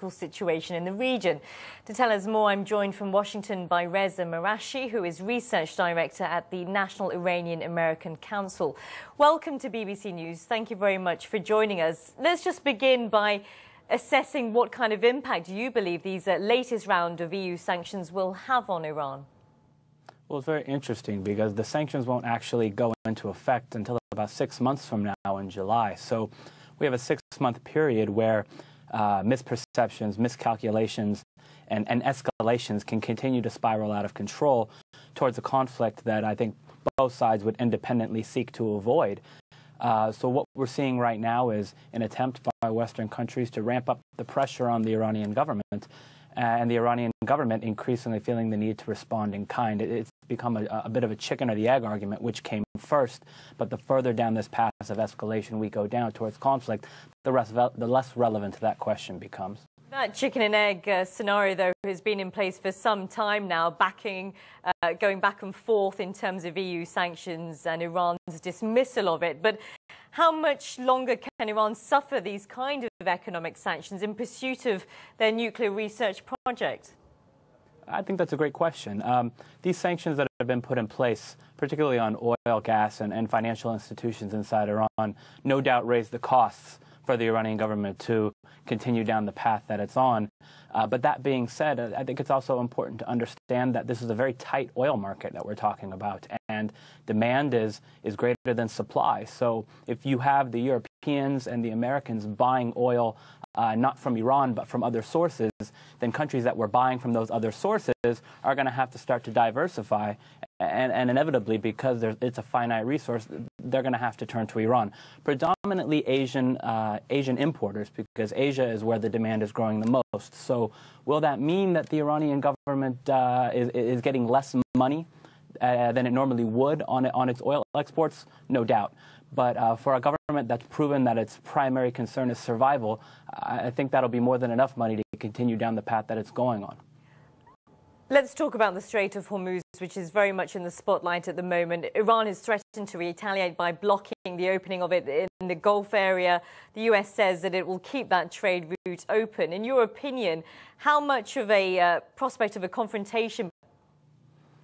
geopolitical situation in the region. To tell us more, I'm joined from Washington by Reza Marashi, who is Research Director at the National Iranian-American Council. Welcome to BBC News. Thank you very much for joining us. Let's just begin by assessing what kind of impact you believe these latest round of EU sanctions will have on Iran. Well, it's very interesting because the sanctions won't actually go into effect until about 6 months from now in July. So we have a 6-month period where misperceptions, miscalculations, and escalations can continue to spiral out of control towards a conflict that I think both sides would independently seek to avoid. So what we're seeing right now is an attempt by Western countries to ramp up the pressure on the Iranian government, and the Iranian government increasingly feeling the need to respond in kind. It's become a bit of a chicken or the egg argument, which came first, but the further down this path of escalation we go down towards conflict, the less relevant that question becomes. That chicken and egg scenario, though, has been in place for some time now, going back and forth in terms of EU sanctions and Iran's dismissal of it. But how much longer can Iran suffer these kind of economic sanctions in pursuit of their nuclear research project? I think that's a great question. These sanctions that have been put in place, particularly on oil, gas, and financial institutions inside Iran, no doubt raise the costs for the Iranian government to continue down the path that it's on. But that being said, I think it's also important to understand that this is a very tight oil market that we're talking about, and demand is greater than supply. So if you have the Europeans and the Americans buying oil not from Iran but from other sources, then countries that were buying from those other sources are going to have to start to diversify, and inevitably, because it's a finite resource, they're going to have to turn to Iran. Predominantly Asian importers, because Asia is where the demand is growing the most. So will that mean that the Iranian government is getting less money than it normally would on its oil exports? No doubt. But for a government that's proven that its primary concern is survival, I think that'll be more than enough money to continue down the path that it's going on. Let's talk about the Strait of Hormuz, which is very much in the spotlight at the moment. Iran has threatened to retaliate by blocking the opening of it in the Gulf area. The US says that it will keep that trade route open. In your opinion, how much of a prospect of a confrontation?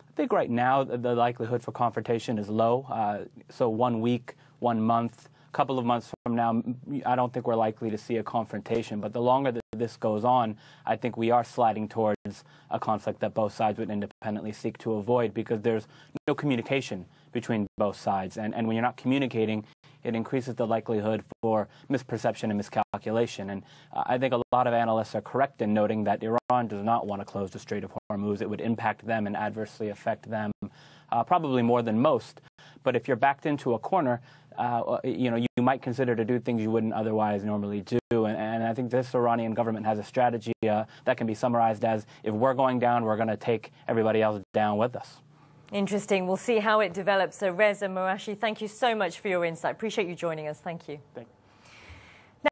I think right now the likelihood for confrontation is low. So 1 week, 1 month, a couple of months from now, I don't think we're likely to see a confrontation. But the longer that this goes on, I think we are sliding towards a conflict that both sides would independently seek to avoid, because there's no communication between both sides. And when you're not communicating, it increases the likelihood for misperception and miscalculation. And I think a lot of analysts are correct in noting that Iran does not want to close the Strait of Hormuz. It would impact them and adversely affect them, probably more than most. But if you're backed into a corner, you might consider to do things you wouldn't otherwise normally do. And I think this Iranian government has a strategy that can be summarized as, if we're going down, we're going to take everybody else down with us. Interesting. We'll see how it develops. Reza Marashi, thank you so much for your insight. Appreciate you joining us. Thank you.